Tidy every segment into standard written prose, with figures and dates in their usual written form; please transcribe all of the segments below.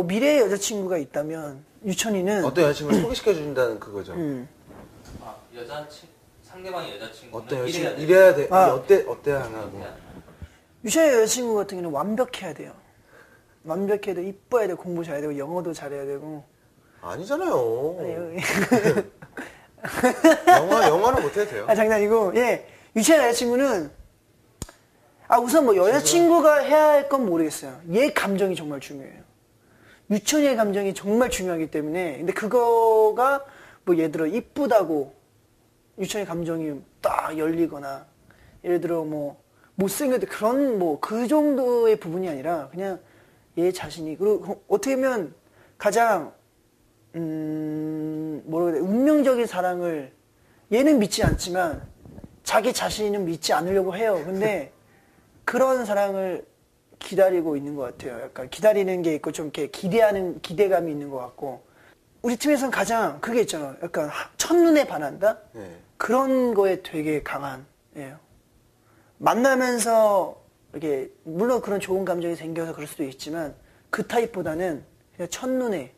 미래의 여자친구가 있다면 유천이는 어떤 여자친구를 소개시켜 준다는 그거죠. 상대방의 여자친구는 어떤 여자친구 이래야 돼. 어때야 하나고. 유천의 여자친구 같은 경우는 완벽해야 돼요. 완벽해야 돼. 이뻐야 돼. 공부 잘해야 되고 영어도 잘해야 되고. 아니잖아요. 영화는 못해도 돼요. 장난이고. 예. 유천의 여자친구는 우선 뭐 여자친구가 해야 할 건 모르겠어요. 얘 감정이 정말 중요해요. 유천이의 감정이 정말 중요하기 때문에. 근데 그거가 뭐 예를 들어 이쁘다고 유천의 감정이 딱 열리거나 예를 들어 뭐 못생겼다 그런 뭐 그 정도의 부분이 아니라 그냥 얘 자신이 그리고 어떻게 보면 가장 뭐라고 해야 돼 운명적인 사랑을 얘는 믿지 않지만 자기 자신은 믿지 않으려고 해요. 근데 그런 사랑을 기다리고 있는 것 같아요. 약간 기다리는 게 있고 좀 이렇게 기대하는 기대감이 있는 것 같고 우리 팀에서는 가장 그게 있잖아. 약간 첫눈에 반한다? 네. 그런 거에 되게 강한 애예요. 만나면서 이렇게 물론 그런 좋은 감정이 생겨서 그럴 수도 있지만 그 타입보다는 그냥 첫눈에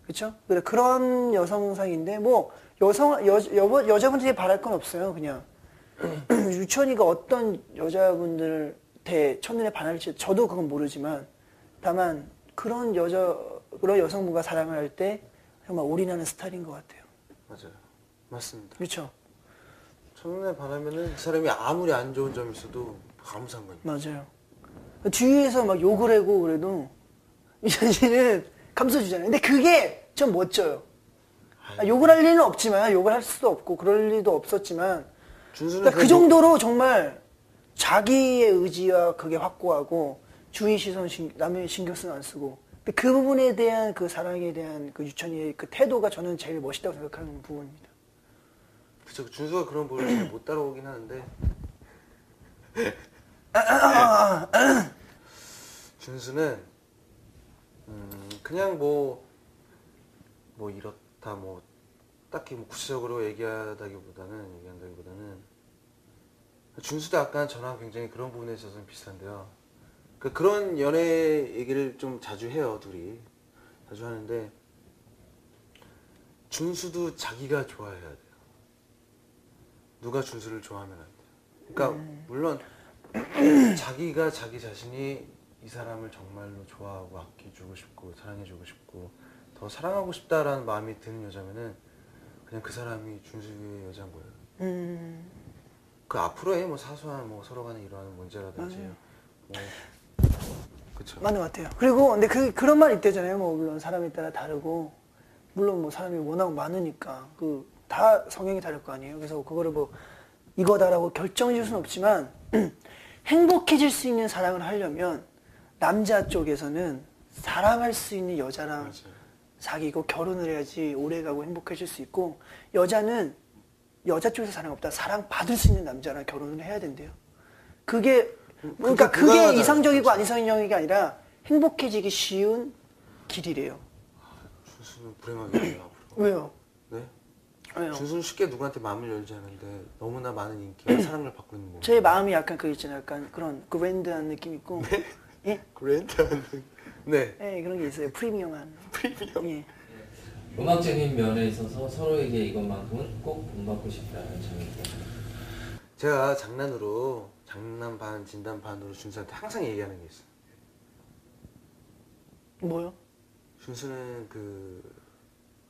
그렇죠? 그런 여성상인데 뭐 여자분들이 바랄 건 없어요. 그냥 유천이가 어떤 여자분들한테 첫눈에 반할지 저도 그건 모르지만 다만 그런 여성분과 사랑을 할 때 정말 올인하는 스타일인 것 같아요. 맞아요. 맞습니다. 그렇죠. 첫눈에 반하면은 그 사람이 아무리 안 좋은 점이 있어도 아무 상관이 없어요. 맞아요. 뒤에서 막 욕을 하고 그래도 유천 씨는 감싸주잖아요. 근데 그게 좀 멋져요. 욕을 할 리는 없지만 욕을 할 수도 없고 그럴 리도 없었지만 그러니까 그 정도로 정말 자기의 의지와 그게 확고하고 주위 시선 남의 신경 쓰는 안 쓰고 근데 그 부분에 대한 그 사랑에 대한 그 유천이의 그 태도가 저는 제일 멋있다고 생각하는 부분입니다. 그쵸. 준수가 그런 부분을 잘 못 따라오긴 하는데 준수는 그냥 뭐 이렇다 뭐 딱히 뭐 구체적으로 얘기한다기보다는 준수도 약간 저랑 굉장히 그런 부분에 있어서는 비슷한데요. 그런 연애 얘기를 좀 자주 해요. 둘이 자주 하는데 준수도 자기가 좋아해야 돼요. 누가 준수를 좋아하면 안 돼요. 그러니까 물론 자기가 자기 자신이 이 사람을 정말로 좋아하고 아껴주고 싶고 사랑해주고 싶고 더 사랑하고 싶다라는 마음이 드는 여자면은 그냥 그 사람이 준수의 여자인 거예요. 그 앞으로의 뭐 사소한 뭐 서로 간에 일어나는 문제라든지 뭐 그쵸. 맞는 것 같아요. 그리고 근데 그런 말 있대잖아요. 뭐 물론 사람에 따라 다르고 물론 뭐 사람이 워낙 많으니까 다 성향이 다를 거 아니에요. 그래서 그거를 뭐 이거다라고 결정해 줄 수는 없지만 행복해질 수 있는 사랑을 하려면 남자 쪽에서는 사랑할 수 있는 여자랑 맞아요. 사귀고 결혼을 해야지 오래가고 행복해질 수 있고 여자는 여자 쪽에서 사랑 없다. 사랑 받을 수 있는 남자랑 결혼을 해야 된대요. 그게 그게 이상적이고 안 이상적인 게 아니라 행복해지기 쉬운 길이래요. 준수는 불행하겠네요. 앞으로. 왜요? 네? 왜요? 준수는 쉽게 누구한테 마음을 열지 않는데 너무나 많은 인기와 사랑을 받고 있는 몸. 제 마음이 약간 있잖아요. 약간 그런 그랜드한 느낌 있고. 네? 예? 그랜드한 네. 네, 그런 게 있어요. 프리미엄한. 프리미엄. 예. 음악적인 면에 있어서 서로에게 이것만큼은 꼭 본받고 싶다는 점이 있어요. 제가 장난으로 장난 반 진담 반으로 준수한테 항상 얘기하는 게 있어요. 뭐요? 준수는 그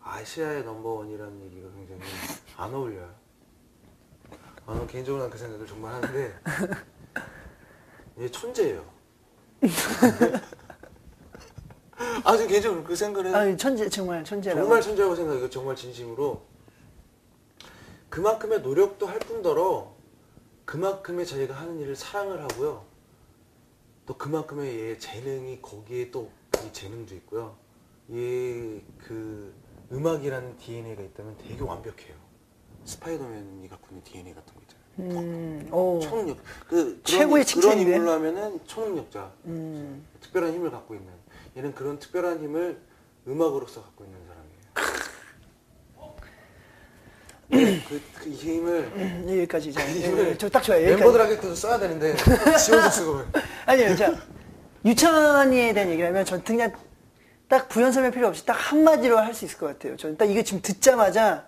아시아의 넘버원이라는 얘기가 굉장히 안 어울려요. 저는 개인적으로 난 그 생각을 정말 하는데 얘 천재예요. 지금 개인적으로 그 생각을 해요. 정말 천재라고. 정말 천재라고 생각해요. 정말 진심으로. 그만큼의 노력도 할 뿐더러 그만큼의 자기가 하는 일을 사랑을 하고요. 또 그만큼의 얘의 재능이 거기에 또 이 재능도 있고요. 얘 그 음악이라는 DNA가 있다면 되게 완벽해요. 스파이더맨이 갖고 있는 DNA 같은 거 있잖아요. 초능력. 최고의 칭찬이네. 그런 인물로 하면은 초능력자. 특별한 힘을 갖고 있는. 얘는 그런 특별한 힘을 음악으로서 갖고 있는 사람이에요. 이 힘을 여기까지 그 힘을 저 딱 좋아요. 멤버들에게도 써야 되는데 지워서 쓰고. 아니요, 자 유찬이에 대한 얘기를 하면 전 그냥 딱 부연 설명 필요 없이 딱 한마디로 할 수 있을 것 같아요. 저는 딱 이거 지금 듣자마자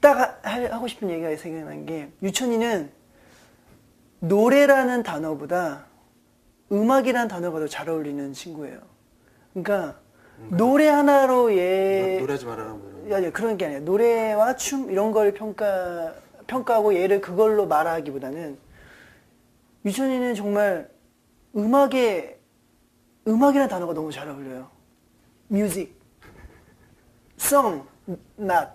딱 하고 싶은 얘기가 생각난 게 유찬이는 노래라는 단어보다 음악이라는 단어가 더 잘 어울리는 친구예요. 그러니까 노래 하나로 노래하지 말아라 뭐 이런. 아니, 그런 게 아니라 노래와 춤 이런 걸 평가하고 얘를 그걸로 말하기보다는 유천이는 정말 음악이라는 단어가 너무 잘 어울려요. music, song, not.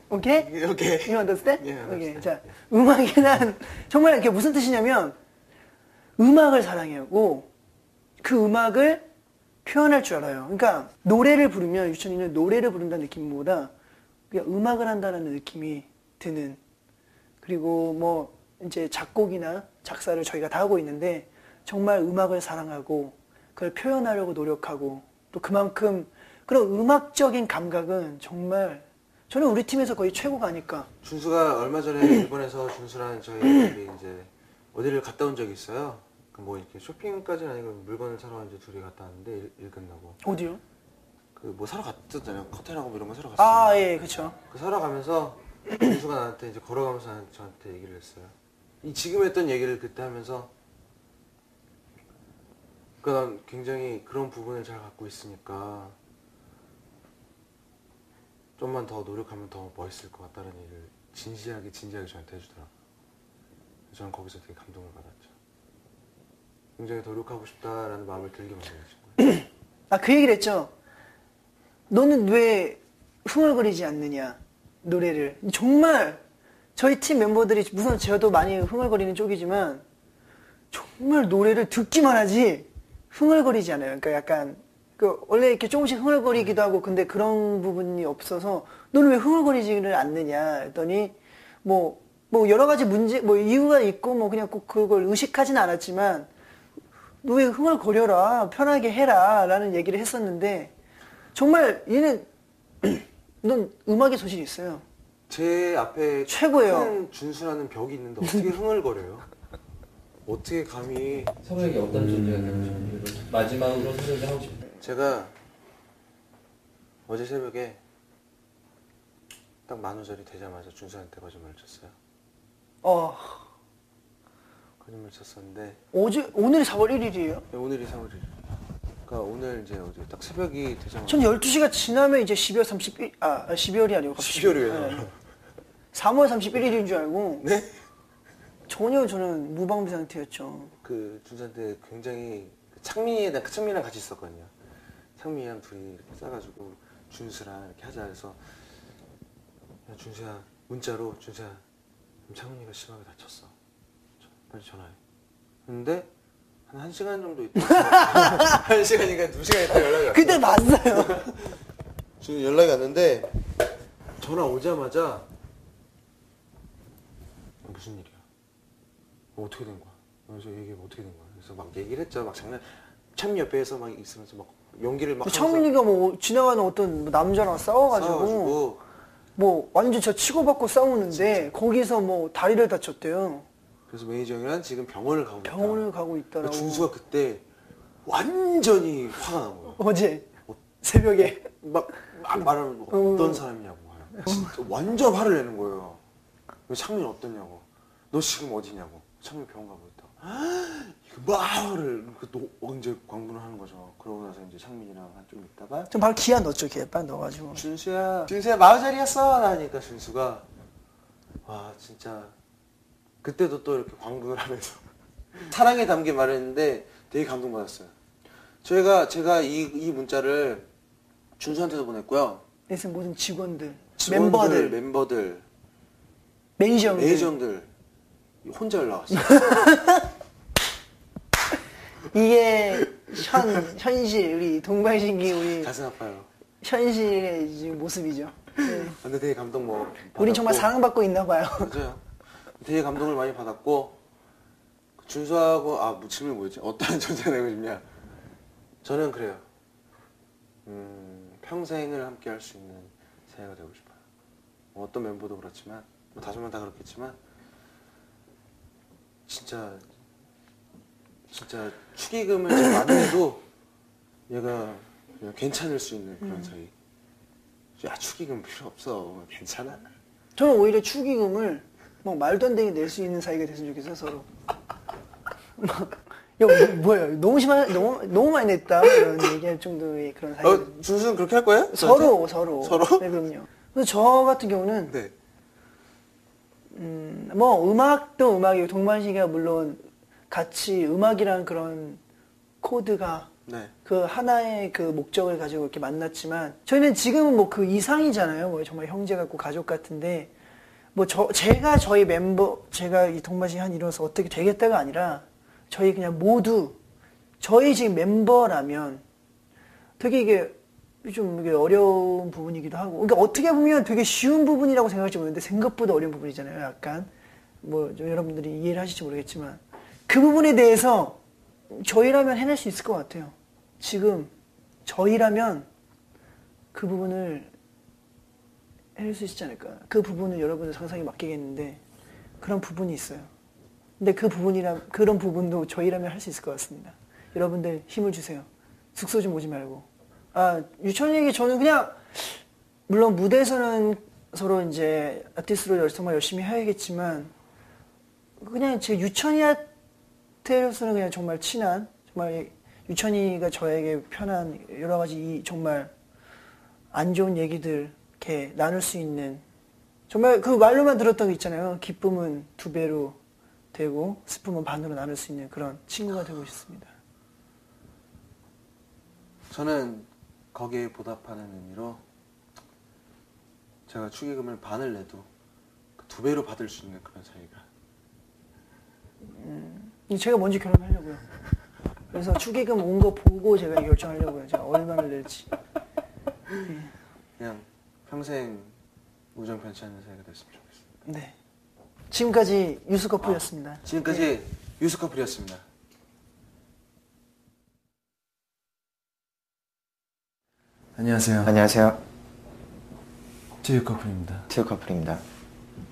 오케이? 오케이. You understand? Yeah, I 오케이. 자, 음악이란 정말 이게 무슨 뜻이냐면 음악을 사랑하고 그 음악을 표현할 줄 알아요. 그러니까 노래를 부르면 유천이는 노래를 부른다는 느낌보다 그냥 음악을 한다는 느낌이 드는, 그리고 뭐 이제 작곡이나 작사를 저희가 다 하고 있는데 정말 음악을 사랑하고 그걸 표현하려고 노력하고 또 그만큼 그런 음악적인 감각은 정말 저는 우리 팀에서 거의 최고가 아닐까. 준수가 얼마 전에 일본에서 준수랑 저희 이제 어디를 갔다 온 적이 있어요. 뭐 이렇게 쇼핑까지는 아니고 물건을 사러 이제 둘이 갔다 왔는데 일 끝나고. 어디요? 그 뭐 사러 갔었잖아요. 커튼하고 뭐 이런 거 사러 갔어요. 아, 예, 그쵸. 그 사러 가면서 준수가 나한테 이제 걸어가면서 저한테 얘기를 했어요. 이 지금 했던 얘기를 그때 하면서 그러니까 난 굉장히 그런 부분을 잘 갖고 있으니까 좀만 더 노력하면 더 멋있을 것 같다는 얘기를 진지하게 저한테 해주더라고요. 저는 거기서 되게 감동을 받았죠. 굉장히 노력하고 싶다라는 마음을 들게 만드는 친구예요. 아, 그 얘기를 했죠. 너는 왜 흥얼거리지 않느냐, 노래를. 정말 저희 팀 멤버들이, 우선 저도 많이 흥얼거리는 쪽이지만 정말 노래를 듣기만 하지 흥얼거리지 않아요. 그러니까 약간 원래 이렇게 조금씩 흥얼거리기도 하고, 근데 그런 부분이 없어서 너는 왜 흥얼거리지를 않느냐 했더니 뭐 여러 가지 문제, 뭐 이유가 있고 뭐 그냥 꼭 그걸 의식하진 않았지만 너 왜 흥얼거려라, 편하게 해라 라는 얘기를 했었는데 정말 얘는 넌 음악에 소질이 있어요. 제 앞에 최고예요. 큰 준수라는 벽이 있는데 어떻게 흥얼거려요? 어떻게 감히. 서로에게 어떤 존재가 되는지 마지막으로 서로에게 하고 싶어요. 제가 어제 새벽에 딱 10,000원짜리 되자마자 준수한테 거짓말을 쳤어요. 거짓말 쳤었는데 오늘이 4월 1일이에요? 오늘이 3월 1일. 그러니까 오늘 이제 어제 딱 새벽이 되자마자. 전 12시가 지나면 이제 12월 31, 12월이 아니고 12월이에요. 3월 31일인 줄 알고 네? 전혀 저는 무방비 상태였죠. 그 준수한테 굉장히 창민이랑 같이 있었거든요. 창민이랑 둘이 이렇게 싸가지고 준수랑 이렇게 하자 해서 야 준수야, 문자로 준수야, 창민이가 심하게 다쳤어. 빨리 전화해. 근데 한 1시간 정도 있다. 1시간이니까 2시간 있다 연락이 왔어. 그때 봤어요. 지금 연락이 왔는데 전화 오자마자 무슨 일이야? 뭐 어떻게 된 거야? 그래서 얘기해 어떻게 된 거야? 그래서 막 얘기를 했죠. 막 창민 옆에서 막 있으면서 막 연기를 막. 창민이가 뭐 지나가는 어떤 남자랑 싸워가지고 뭐 완전 저 치고받고 싸우는데 진짜. 거기서 뭐 다리를 다쳤대요. 그래서 매니저 형이랑 지금 병원을 가고 있다라고. 준수가 그때 완전히 화가 난 거예요. 어제 새벽에 막 말하는 거 어떤 사람이냐고. 진짜 완전 화를 내는 거예요. 창민 어떠냐고. 너 지금 어디냐고. 창민 병원 가고 있다고. 이거 막 화를 이제 광분을 하는 거죠. 그러고 나서 이제 창민이랑 한 좀 있다가 좀 바로 기아 넣었죠. 기아 넣어가지고. 준수야 40살이었어 하니까 준수가 와 진짜 그때도 또 이렇게 광분을 하면서 사랑에 담긴 말을 했는데 되게 감동받았어요. 제가 이 문자를 준수한테도 보냈고요. 그래서 모든 직원들, 멤버들, 매니저들 혼자 연락 왔어요. 이게 현실, 우리 동방신기 우리 가슴 아파요. 현실의 지금 모습이죠. 네. 근데 되게 감동 우린 정말 사랑받고 있나 봐요. 맞아요. 되게 감동을 많이 받았고 준수하고 질문이 뭐였지? 어떠한 존재가 되고 싶냐? 저는 그래요. 평생을 함께 할 수 있는 새해가 되고 싶어요. 어떤 멤버도 그렇지만 뭐 다수만 다 그렇겠지만 진짜 축의금을 좀 안 내도 얘가 그냥 괜찮을 수 있는 그런 사이. 야, 축의금 필요 없어. 괜찮아. 저는 오히려 축의금을 막 말도 안 되게 낼 수 있는 사이가 됐으면 좋겠어요, 서로. 막, 야, 뭐야, 너무 많이 냈다. 이런 얘기할 정도의 그런 사이가. 준수는 그렇게 할 거예요? 서로. 서로? 네, 그럼요. 그래서 저 같은 경우는, 네. 뭐, 음악도 음악이고, 동반시가 물론 같이 음악이란 그런 코드가 네. 그 하나의 그 목적을 가지고 이렇게 만났지만, 저희는 지금은 뭐 그 이상이잖아요. 뭐 정말 형제 같고 가족 같은데, 뭐 제가 저희 멤버, 제가 이 동반시 한 이뤄서 어떻게 되겠다가 아니라, 저희 그냥 모두, 저희 지금 멤버라면 되게 이게 좀 이게 어려운 부분이기도 하고, 그러니까 어떻게 보면 되게 쉬운 부분이라고 생각할지 모르는데 생각보다 어려운 부분이잖아요. 약간 뭐 좀 여러분들이 이해를 하실지 모르겠지만 그 부분에 대해서 저희라면 해낼 수 있을 것 같아요. 지금 저희라면 그 부분을 해낼 수 있지 않을까. 그 부분은 여러분의 상상에 맡기겠는데 그런 부분이 있어요. 근데 그런 부분도 저희라면 할 수 있을 것 같습니다. 여러분들 힘을 주세요. 숙소 좀 오지 말고. 유천이에게 저는 그냥, 물론 무대에서는 서로 이제 아티스트로 정말 열심히 해야겠지만, 그냥 제 유천이한테로서는 그냥 정말 친한, 정말 유천이가 저에게 편한 여러 가지 정말 안 좋은 얘기들 이렇게 나눌 수 있는, 정말 그 말로만 들었던 거 있잖아요. 기쁨은 2배로 되고 슬픔은 반으로 나눌 수 있는 그런 친구가 되고 싶습니다. 저는 거기에 보답하는 의미로 제가 축의금을 반을 내도 2배로 받을 수 있는 그런 사이가. 제가 먼저 결혼하려고요. 그래서 축의금 온 거 보고 제가 결정하려고요. 제가 얼마를 낼지. 그냥 평생 우정 편치 않는 사이가 됐으면 좋겠습니다. 네. 지금까지 유스 커플이었습니다. 지금까지 네. 유스 커플이었습니다. 안녕하세요. 안녕하세요. 제유 커플입니다. 티오 커플입니다.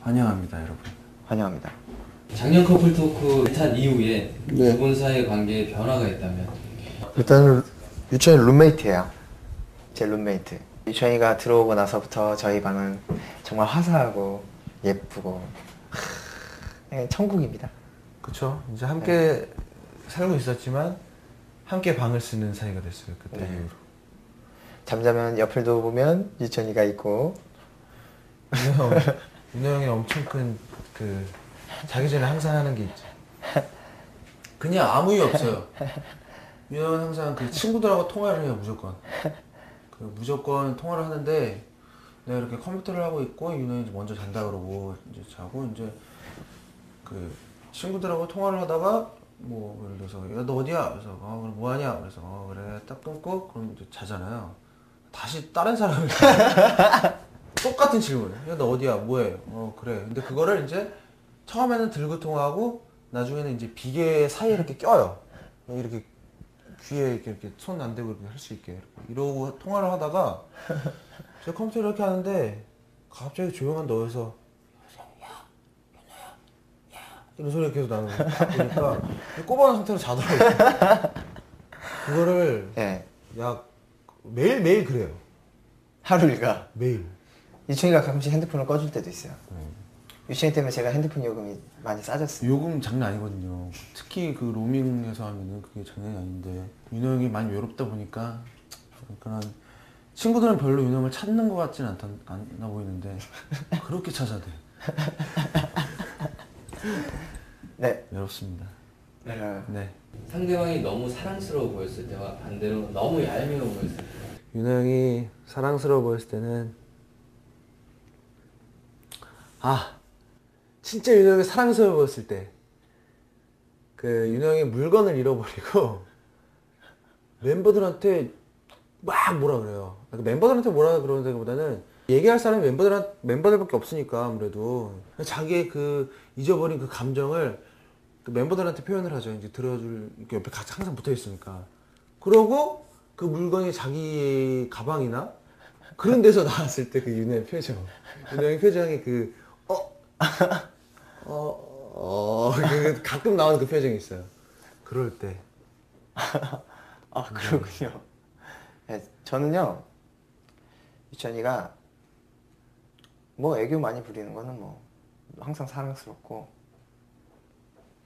환영합니다, 여러분. 환영합니다. 작년 커플 토크 1탄 이후에 네. 두 분 사이의 관계에 변화가 있다면? 일단 유천이 룸메이트예요. 제 룸메이트. 유천이가 들어오고 나서부터 저희 방은 정말 화사하고 예쁘고 그냥 천국입니다. 그쵸. 이제 함께 살고 있었지만 함께 방을 쓰는 사이가 됐어요. 그때 네. 이후로. 잠자면 옆을 보면 유천이가 있고 윤호 형이 엄청 큰 자기 전에 항상 하는 게 있죠. 그냥 아무 이유 없어요. 윤호 형은 항상 그 친구들하고 통화를 해요, 무조건. 무조건 통화를 하는데 내가 이렇게 컴퓨터를 하고 있고 윤호 형이 먼저 잔다 그러고 이제 자고 이제 그 친구들하고 통화를 하다가 뭐 예를 들어서 야 너 어디야? 그래서 그럼 뭐 하냐? 그래서 그래 딱 끊고 그럼 이제 자잖아요. 다시 다른 사람을 똑같은 질문. 야 너 어디야? 뭐해? 그래. 근데 그거를 이제 처음에는 들고 통화하고 나중에는 이제 비계 사이에 이렇게 껴요. 이렇게 귀에 이렇게 손 안 대고 이렇게 할 수 있게 이러고 통화를 하다가 제가 컴퓨터 이렇게 하는데 갑자기 조용한 너에서 이런 소리가 계속 나는 거야. 그러니까 꼽아놓은 상태로 자더라고요. 그거를 예. 약 매일 그래요. 하루 일과 매일. 유천이가 가끔씩 핸드폰을 꺼줄 때도 있어요. 유천이 때문에 제가 핸드폰 요금이 많이 싸졌어요. 요금 장난 아니거든요. 특히 그 로밍에서 하면은 그게 장난이 아닌데 윤호 형이 많이 외롭다 보니까 그런 친구들은 별로 윤호 형을 찾는 것 같지는 않나 보이는데 그렇게 찾아대. 네. 외롭습니다. 네. 상대방이 너무 사랑스러워 보였을 때와 반대로 너무 얄미워 보였을 때. 윤호 형이 사랑스러워 보였을 때는 진짜 윤호 형이 사랑스러워 보였을 때 그 윤호 형이 물건을 잃어버리고 멤버들한테 막 뭐라 그래요. 멤버들한테 뭐라 그러는데보다는 얘기할 사람이 멤버들밖에 없으니까 아무래도 자기의 그 잊어버린 그 감정을 그 멤버들한테 표현을 하죠. 이제 들어줄 이렇게 옆에 같이 항상 붙어 있으니까. 그러고 그 물건이 자기 가방이나 그런 데서 나왔을 때 그 윤호의 표정. 윤호 형의 표정이 가끔 나오는 그 표정이 있어요. 그럴 때. 아 그렇군요. 네, 저는요 유천이가 뭐 애교 많이 부리는 거는 뭐 항상 사랑스럽고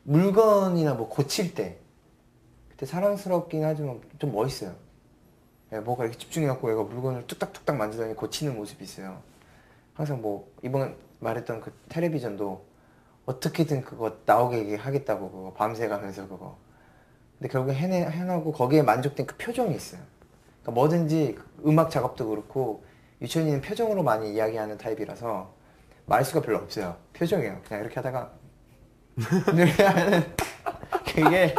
물건이나 뭐 고칠 때 그때 사랑스럽긴 하지만 좀 멋있어요. 예, 뭐가 이렇게 집중해갖고 얘가 물건을 뚝딱뚝딱 만지더니 고치는 모습이 있어요. 항상 뭐 이번 말했던 그 텔레비전도 어떻게든 그거 나오게 하겠다고 그거 밤새 가면서 그거. 근데 결국에 해내고 거기에 만족된 그 표정이 있어요. 그러니까 뭐든지 음악 작업도 그렇고 유천이는 표정으로 많이 이야기하는 타입이라서 말수가 별로 없어요. 표정이에요. 그냥 이렇게 하다가 이렇게 하는 그게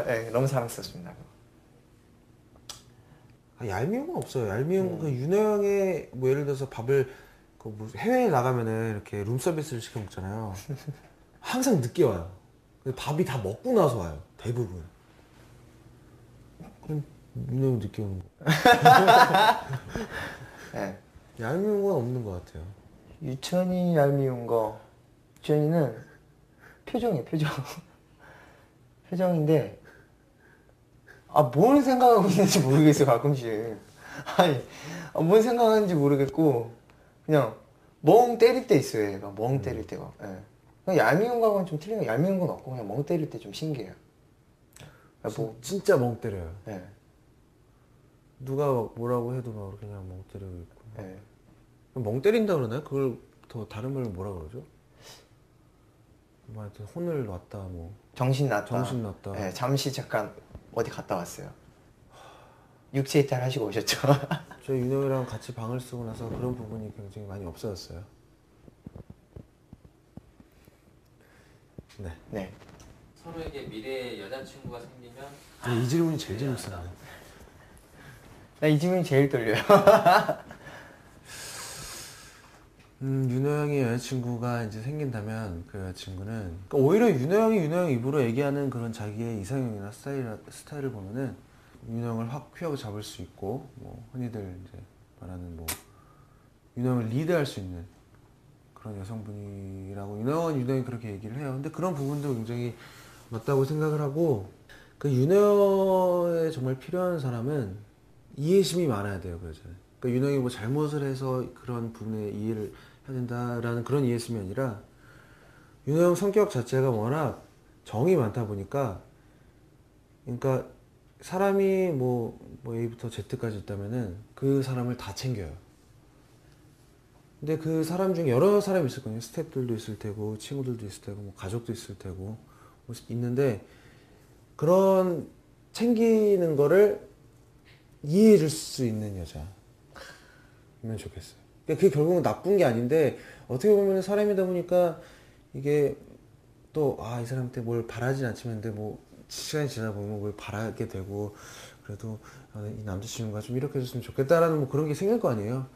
네, 너무 사랑스럽습니다. 얄미운 건 없어요. 얄미운 건 윤호 형의 뭐 예를 들어서 밥을 뭐 해외에 나가면은 이렇게 룸서비스를 시켜 먹잖아요. 항상 늦게 와요. 근데 밥이 다 먹고 나서 와요. 대부분. 그럼 윤호 형 늦게 오는 거. 네. 얄미운 건 없는 것 같아요. 유천이 얄미운 거. 유천이는 표정이에요. 표정. 표정인데 뭘 생각하고 있는지 모르겠어 가끔씩. 아니 뭔 생각하는지 모르겠고 그냥 멍 때릴 때 있어요. 얘가 멍 때릴 때가. 예. 그냥 얄미운 거하고는 좀 틀린 거. 얄미운 건 없고 그냥 멍 때릴 때 좀 신기해요. 뭐 진짜 멍 때려요. 예. 누가 뭐라고 해도 막 그냥 멍 때리고 있고. 예. 멍 때린다 그러나요? 그걸 더 다른 말로 뭐라 그러죠? 뭐 하여튼 혼을 놨다 뭐. 정신 났다. 정신 났다. 예, 잠시 잠깐 어디 갔다 왔어요. 육체 이탈 하시고 오셨죠. 저 윤호이랑 같이 방을 쓰고 나서 그런 부분이 굉장히 많이 없어졌어요. 네. 네. 서로에게 미래의 여자친구가 생기면 이 질문이 제일 재밌어요. 나 이 질문이 제일 떨려요. 윤호 형이 여자친구가 이제 생긴다면 그 여자친구는 그러니까 오히려 윤호 형 입으로 얘기하는 그런 자기의 이상형이나 스타일을 보면은 윤호 형을 확 휘어 잡을 수 있고 뭐 흔히들 이제 말하는 뭐 윤호 형을 리드할 수 있는 그런 여성분이라고 윤호 형이 그렇게 얘기를 해요. 근데 그런 부분도 굉장히 맞다고 생각을 하고 그 윤호에 정말 필요한 사람은 이해심이 많아야 돼요. 그 여자는. 그러니까 윤호 형이 뭐 잘못을 해서 그런 부분에 이해를 해야 된다라는 그런 이해심이 아니라 윤호 형 성격 자체가 워낙 정이 많다 보니까 그러니까 사람이 뭐 A부터 Z까지 있다면은 그 사람을 다 챙겨요. 근데 그 사람 중에 여러 사람이 있을 거예요. 스태프들도 있을 테고 친구들도 있을 테고 뭐 가족도 있을 테고 뭐 있는데 그런 챙기는 거를 이해해 줄 수 있는 여자면 좋겠어요. 그러니까 그게 결국은 나쁜 게 아닌데 어떻게 보면 사람이다 보니까 이게 또 이 사람한테 뭘 바라진 않지만 근데 뭐 시간이 지나다 보면 뭘 바라게 되고 그래도 이 남자친구가 좀 이렇게 해줬으면 좋겠다라는 뭐 그런 게 생길 거 아니에요.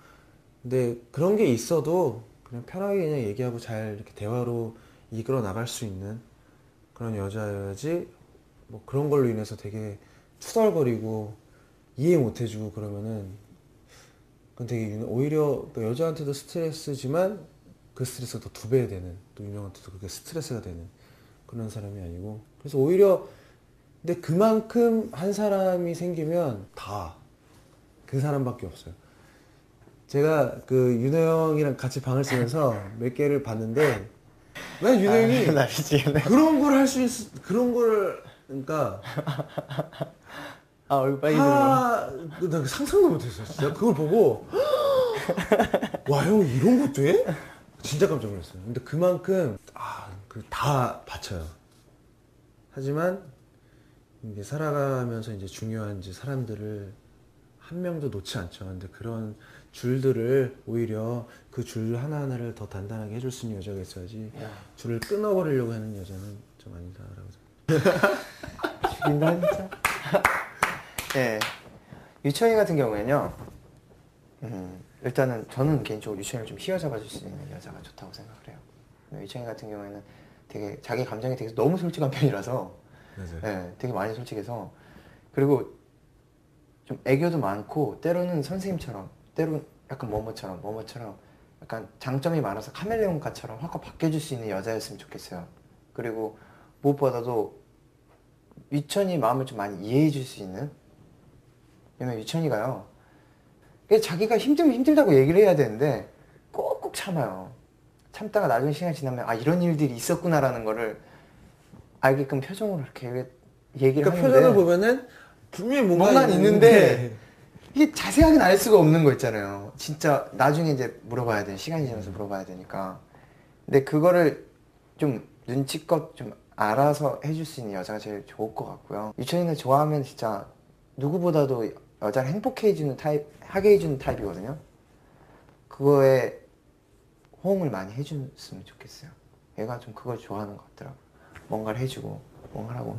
근데 그런 게 있어도 그냥 편하게 그냥 얘기하고 잘 이렇게 대화로 이끌어 나갈 수 있는 그런 여자여야지 뭐 그런 걸로 인해서 되게 투덜거리고 이해 못 해주고 그러면은 그건 되게 오히려 또 여자한테도 스트레스지만 그 스트레스가 또 2배 되는 또 윤영한테도 그게 스트레스가 되는 그런 사람이 아니고 그래서 오히려 근데 그만큼 한 사람이 생기면 다 그 사람밖에 없어요. 제가 그 윤호 형이랑 같이 방을 쓰면서 몇 개를 봤는데 왜 윤호 형이 나 미치겠네. 그런 걸 할 수 있 그런 걸 그러니까 얼굴 빨개지는 나 상상도 못했어 진짜 그걸 보고 와 형 이런 것도 해? 진짜 깜짝 놀랐어요. 근데 그만큼 다 바쳐요. 하지만 이제 살아가면서 이제 중요한 이제 사람들을 한 명도 놓지 않죠. 근데 그런 줄들을 오히려 그 줄 하나하나를 더 단단하게 해줄 수 있는 여자가 있어야지 줄을 끊어버리려고 하는 여자는 좀 아니다라고 생각합니다. 죽인다 진짜. 네. 유천이 같은 경우에는요. 일단은 저는 개인적으로 유천이를 좀 휘어잡아줄 수 있는 여자가 좋다고 생각을 해요. 유천이 같은 경우에는 되게 자기 감정에 되게 너무 솔직한 편이라서 네, 되게 많이 솔직해서 그리고 좀 애교도 많고 때로는 선생님처럼 때로는 약간 뭐뭐처럼 약간 장점이 많아서 카멜레온같처럼 확확 바뀌어줄 수 있는 여자였으면 좋겠어요. 그리고 무엇보다도 유천이 마음을 좀 많이 이해해 줄 수 있는. 왜냐면 유천이가요, 자기가 힘들면 힘들다고 얘기를 해야 되는데 꼭꼭 참아요. 참다가 나중에 시간이 지나면 아 이런 일들이 있었구나라는 거를 알게끔 표정으로 이렇게 얘기를 그러니까 하는데, 표정을 보면은 분명히 뭔가 있는데 이게 자세하게는 알 수가 없는 거 있잖아요. 진짜 나중에 이제 물어봐야 돼. 시간이 지나서 물어봐야 되니까. 근데 그거를 좀 눈치껏 좀 알아서 해줄 수 있는 여자가 제일 좋을 것 같고요. 유천이는 좋아하면 진짜 누구보다도 여자를 행복해 해주는 타입, 하게 해주는 타입이거든요. 그거에 호응을 많이 해줬으면 좋겠어요. 얘가 좀 그걸 좋아하는 것 같더라고요. 뭔가를 해주고 뭔가를 하고.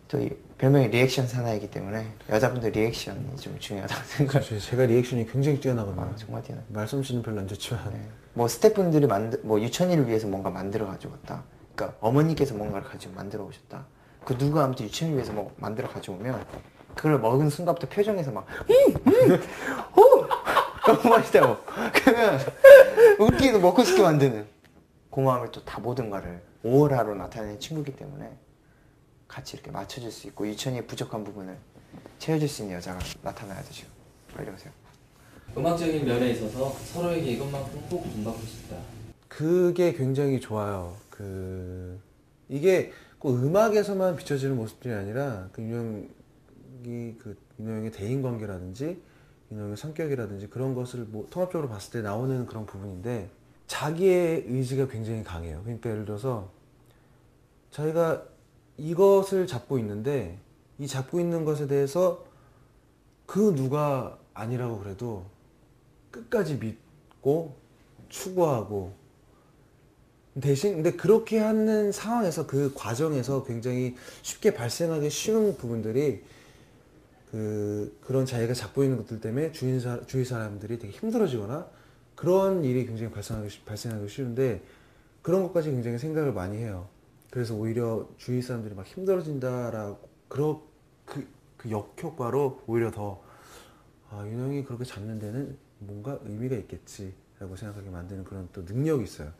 또 이 별명이 리액션 사나이기 때문에 여자분들 리액션이 좀 중요하다고 생각해요. 제가 리액션이 굉장히 뛰어나거든요. 아, 정말 뛰어나요. 말솜씨는 별로 안 좋지만 네. 뭐 스태프분들이 뭐 유천이를 위해서 뭔가 만들어 가지고 왔다. 그러니까 어머니께서 뭔가를 가지고 만들어 오셨다. 그 누가 아무튼 유천이를 위해서 뭐 만들어 가져오면 그걸 먹은 순간부터 표정에서 막 너무 맛있다고. 그러면 웃기도 먹고 싶게 만드는 고마움을 또 다 모든 거를 오월하로 나타내는 친구이기 때문에 같이 이렇게 맞춰줄 수 있고 유천이의 부족한 부분을 채워줄 수 있는 여자가 나타나야 되죠. 빨리 오세요. 음악적인 면에 있어서 서로에게 이것만큼 꼭 본받고 싶다. 그게 굉장히 좋아요. 이게 꼭 음악에서만 비춰지는 모습들이 아니라 윤영의 대인 관계라든지 윤영의 성격이라든지 그런 것을 뭐 통합적으로 봤을 때 나오는 그런 부분인데, 자기의 의지가 굉장히 강해요. 그러니까 예를 들어서 자기가 이것을 잡고 있는데 이 잡고 있는 것에 대해서 그 누가 아니라고 그래도 끝까지 믿고 추구하고, 대신 근데 그렇게 하는 상황에서 그 과정에서 굉장히 쉽게 발생하기 쉬운 부분들이 그런 자기가 잡고 있는 것들 때문에 주위 사람들이 되게 힘들어지거나 그런 일이 굉장히 발생하기 쉬운데, 그런 것까지 굉장히 생각을 많이 해요. 그래서 오히려 주위 사람들이 막 힘들어진다라고 그 역효과로 오히려 더 윤영이 그렇게 잡는 데는 뭔가 의미가 있겠지라고 생각하게 만드는 그런 또 능력이 있어요.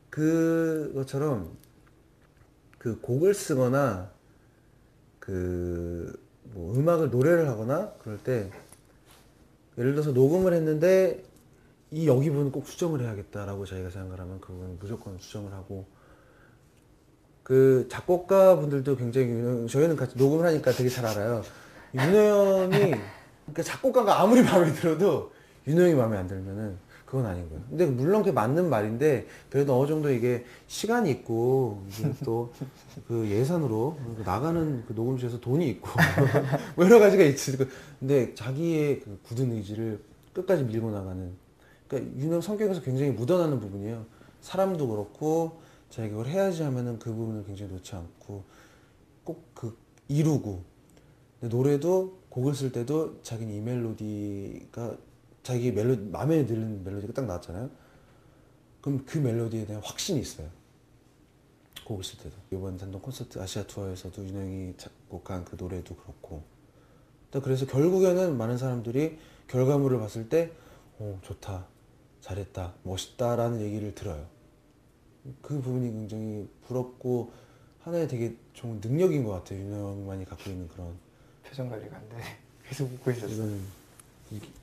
그것처럼 그 곡을 쓰거나 뭐 음악을 노래를 하거나 그럴 때 예를 들어서 녹음을 했는데 여기 부분 꼭 수정을 해야겠다라고 자기가 생각을 하면 그 부분은 무조건 수정을 하고, 그 작곡가 분들도 굉장히 저희는 같이 녹음을 하니까 되게 잘 알아요. 윤호 형이 그러니까 작곡가가 아무리 마음에 들어도 윤호 형이 마음에 안 들면은 그건 아닌 거예요. 근데 물론 그게 맞는 말인데 그래도 어느 정도 이게 시간이 있고 또 그 예산으로 나가는 그 녹음실에서 돈이 있고 뭐 여러 가지가 있지. 근데 자기의 그 굳은 의지를 끝까지 밀고 나가는, 그러니까 윤호 형 성격에서 굉장히 묻어나는 부분이에요. 사람도 그렇고 자기가 이걸 해야지 하면은 그 부분을 굉장히 놓지 않고 꼭 이루고, 근데 노래도 곡을 쓸 때도 자기는 이 멜로디가 자기 마음에 드는 멜로디가 딱 나왔잖아요. 그럼 그 멜로디에 대한 확신이 있어요. 곡을 쓸 때도. 이번 단독 콘서트 아시아 투어에서도 윤영이 작곡한 그 노래도 그렇고. 그래서 결국에는 많은 사람들이 결과물을 봤을 때 좋다, 잘했다, 멋있다라는 얘기를 들어요. 그 부분이 굉장히 부럽고 하나의 되게 좋은 능력인 것 같아요. 윤영만이 갖고 있는 그런. 표정 관리가 안 돼. 계속 웃고 있었어. 이거는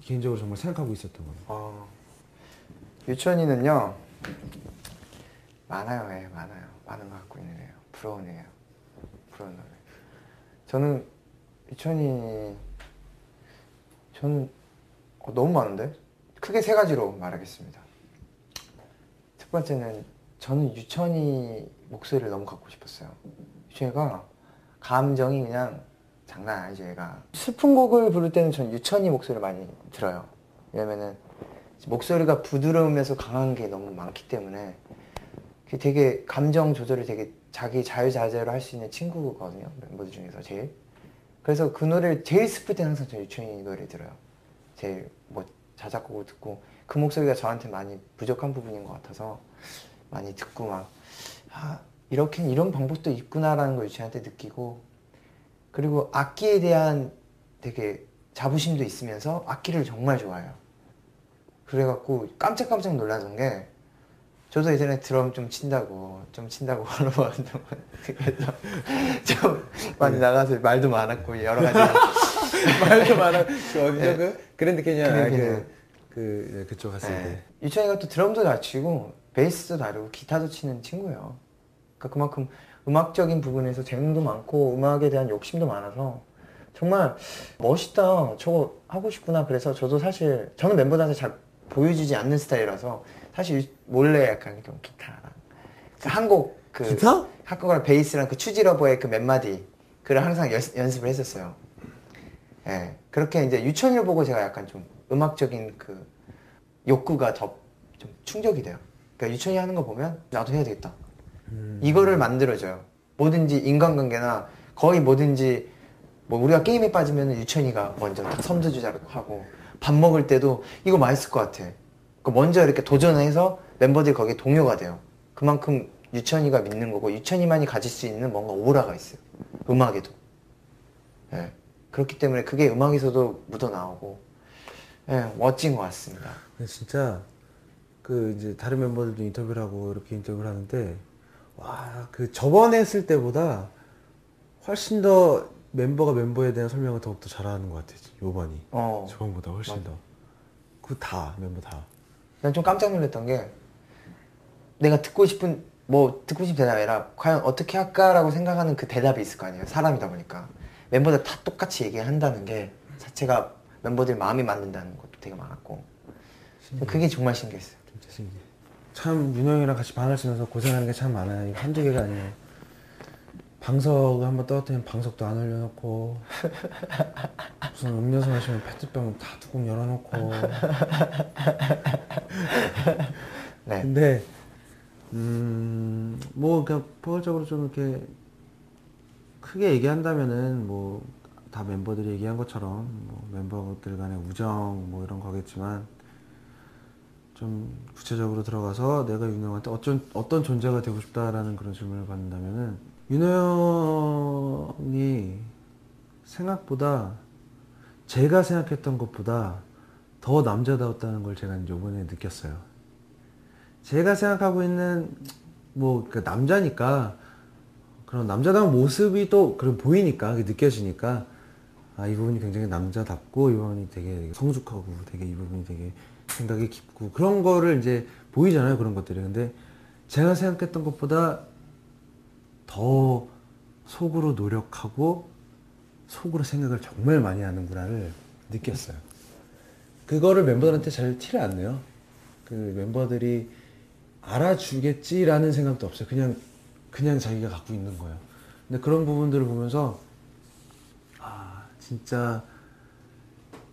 개인적으로 정말 생각하고 있었던 거예요. 유천이는요 많아요. 많아요. 많은 거 갖고 있는 애예요. 부러운 애예요. 부러운 노래. 저는 유천이 너무 많은데 크게 세 가지로 말하겠습니다. 첫 번째는 저는 유천이 목소리를 너무 갖고 싶었어요. 유천이가 감정이 그냥 장난 아니죠. 얘가 슬픈 곡을 부를 때는 전 유천이 목소리를 많이 들어요. 왜냐면은 목소리가 부드러우면서 강한 게 너무 많기 때문에 되게 감정 조절을 되게 자기 자유자재로 할 수 있는 친구거든요. 멤버들 중에서 제일. 그래서 그 노래를 제일 슬플 때는 항상 저 유천이 노래 들어요. 제일 뭐 자작곡을 듣고 그 목소리가 저한테 많이 부족한 부분인 것 같아서 많이 듣고 막 이런 방법도 있구나라는 걸 유천이한테 느끼고, 그리고 악기에 대한 되게 자부심도 있으면서 악기를 정말 좋아해요. 그래갖고 깜짝깜짝 놀라던 게 저도 예전에 드럼 좀 친다고 한번 좀 많이 나가서 말도 많았고 여러 가지 말도 많아. 그 어디죠? 그 그랜드 캐니언 캐니언. 그쪽 갔을 때. 네. 유찬이가 또 드럼도 잘 치고 베이스도 다루고 기타도 치는 친구예요. 그러니까 그만큼 음악적인 부분에서 재능도 많고 음악에 대한 욕심도 많아서 정말 멋있다, 저거 하고 싶구나. 그래서 저도 사실 저는 멤버들한테 잘 보여주지 않는 스타일이라서 사실 몰래 약간 좀 기타랑 한곡 그 기타? 한국어랑 베이스랑 그 추지러버의 그 몇 마디 그를 항상 연습을 했었어요. 예, 그렇게 이제 유천이를 보고 제가 약간 좀 음악적인 그 욕구가 더 좀 충족이 돼요. 그러니까 유천이 하는 거 보면 나도 해야 되겠다. 이거를 만들어줘요. 뭐든지 인간관계나 거의 뭐든지 뭐 우리가 게임에 빠지면 유천이가 먼저 다 선두주자로 하고 밥 먹을 때도 이거 맛있을 것 같아. 그러니까 먼저 이렇게 도전해서 멤버들이 거기에 동요가 돼요. 그만큼 유천이가 믿는 거고 유천이만이 가질 수 있는 뭔가 오라가 있어요. 음악에도. 예. 그렇기 때문에 그게 음악에서도 묻어나오고 예, 멋진 것 같습니다. 진짜 그 이제 다른 멤버들도 인터뷰를 하고 이렇게 인터뷰를 하는데 와, 그 저번에 했을 때보다 훨씬 더 멤버가 멤버에 대한 설명을 더욱더 잘하는 것 같아. 요번이. 저번보다 훨씬 맞아. 더. 그 다 멤버 다. 난 좀 깜짝 놀랐던 게 내가 듣고 싶은 대답이 아니라 과연 어떻게 할까라고 생각하는 그 대답이 있을 거 아니에요. 사람이다 보니까 멤버들 다 똑같이 얘기한다는 게 자체가 멤버들 마음이 맞는다는 것도 되게 많았고 그게 정말 신기했어요. 진짜 신기해. 참 윤호 형이랑 같이 방을 쓰면서 고생하는 게 참 많아요. 이거 한두 개가 아니에요. 방석 한번 떨어뜨리면 방석도 안 올려놓고 무슨 음료수 마시면 페트병 다 뚜껑 열어놓고 네. 근데 뭐 그냥 포괄적으로 좀 이렇게 크게 얘기한다면은 뭐 다 멤버들이 얘기한 것처럼 뭐 멤버들 간의 우정 뭐 이런 거겠지만 좀 구체적으로 들어가서 내가 윤호 형한테 어떤 존재가 되고 싶다라는 그런 질문을 받는다면은 윤호 형이 생각보다 제가 생각했던 것보다 더 남자다웠다는 걸 제가 이제 이번에 느꼈어요. 제가 생각하고 있는 뭐 그 남자니까 그런 남자다운 모습이 또 그런 보이니까 그게 느껴지니까 아, 이 부분이 굉장히 남자답고 이 부분이 되게 성숙하고 되게 이 부분이 되게 생각이 깊고 그런 거를 이제 보이잖아요. 그런 것들이. 근데 제가 생각했던 것보다 더 속으로 노력하고 속으로 생각을 정말 많이 하는구나를 느꼈어요. 그거를 멤버들한테 잘 티를 안 내요. 그 멤버들이 알아주겠지라는 생각도 없어요. 그냥 자기가 갖고 있는 거예요. 근데 그런 부분들을 보면서 아 진짜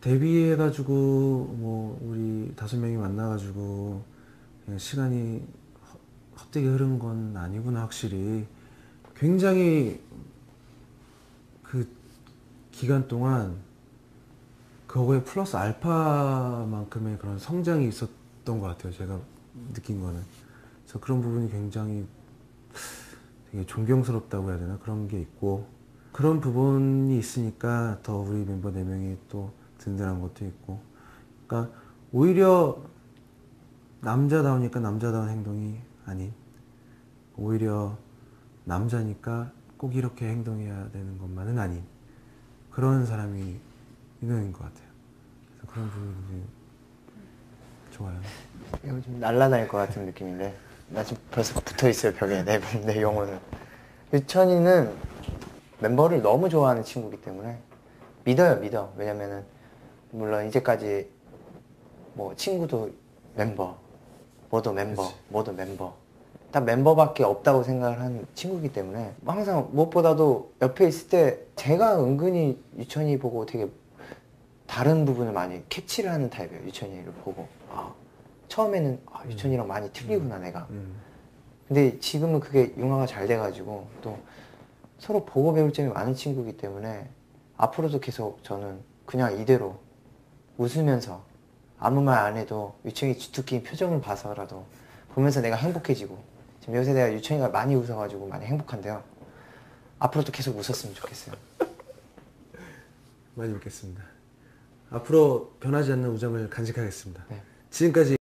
데뷔해가지고 뭐 우리 5명이 만나가지고 그냥 시간이 헛되게 흐른 건 아니구나 확실히. 굉장히 그 기간 동안 그거에 플러스 알파만큼의 그런 성장이 있었던 것 같아요. 제가 느낀 거는. 그래서 그런 부분이 굉장히 되게 존경스럽다고 해야 되나? 그런 게 있고 그런 부분이 있으니까 더 우리 멤버 4명이 또 든든한 것도 있고 그러니까 오히려 남자다우니까 남자다운 행동이 아닌 오히려 남자니까 꼭 이렇게 행동해야 되는 것만은 아닌 그런 사람이 윤호인 것 같아요. 그래서 그런 부분이 좋아요. 이거 좀 날아다닐 것 같은 느낌인데 나 지금 벌써 붙어있어요 벽에 내 영혼은. 유천이는 멤버를 너무 좋아하는 친구이기 때문에 믿어. 왜냐면은 물론 이제까지 뭐 친구도 멤버 뭐도 멤버 다 멤버밖에 없다고 생각을 한 친구이기 때문에 항상 무엇보다도 옆에 있을 때 제가 은근히 유천이 보고 되게 다른 부분을 많이 캐치를 하는 타입이에요. 유천이를 보고 처음에는 유천이랑 많이 틀리구나 내가. 근데 지금은 그게 융화가 잘 돼가지고 또 서로 보고 배울 점이 많은 친구이기 때문에 앞으로도 계속 저는 그냥 이대로 웃으면서 아무 말 안 해도 유천이 주특기 표정을 봐서라도 보면서 내가 행복해지고 지금 요새 내가 유천이가 많이 웃어가지고 많이 행복한데요. 앞으로도 계속 웃었으면 좋겠어요. 많이 웃겠습니다. 앞으로 변하지 않는 우정을 간직하겠습니다. 네. 지금까지